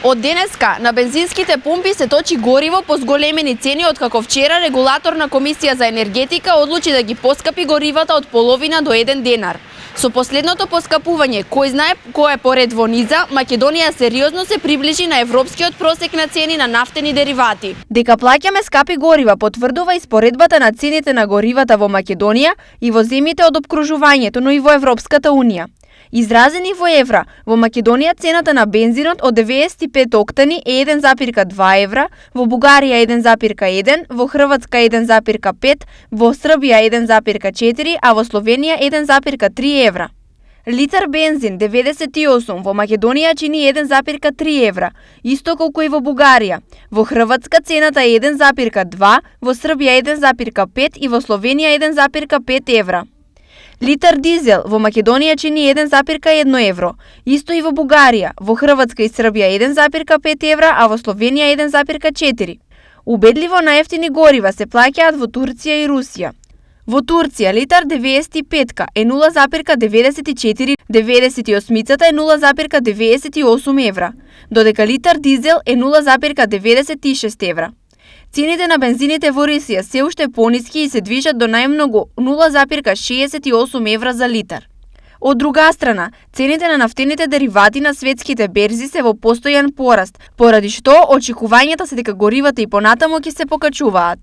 Од денеска на бензинските пумпи се точи гориво по зголемени цени, откако вчера регулаторна комисија за енергетика одлучи да ги поскапи горивата од половина до 1 денар. Со последното поскапување, кој знае кој е поред во низа, Македонија сериозно се приближи на европскиот просек на цени на нафтени деривати. Дека плаќаме скапи горива потврдува и споредбата на цените на горивата во Македонија и во земјите од опкружувањето, но и во Европската унија. Изразени во евра, во Македонија цената на бензинот од 95 октани е 1,2 евра, во Бугарија 1,1, во Хрватска 1,5, во Србија 1,4, а во Словенија 1,3 евра. Литар бензин 98 во Македонија чини 1,3 евра, исто колку и во Бугарија. Во Хрватска цената е 1,2, во Србија 1,5 и во Словенија 1,5 евра. Литар дизел во Македонија чини 1,1 евро, исто и во Бугарија, во Хрватска и Србија 1,5 евра, а во Словенија 1,4. Убедливо наевтини горива се плаќаат во Турција и Русија. Во Турција литар 95 е 0,94, 98-цата е 0,98 евра, додека литар дизел е 0,96 евра. Цените на бензините во Русија се уште пониски и се движат до најмногу 0,68 евра за литар. Од друга страна, цените на нафтените деривати на светските берзи се во постојан пораст, поради што очекувањата се дека горивата и понатаму ќе се покачуваат.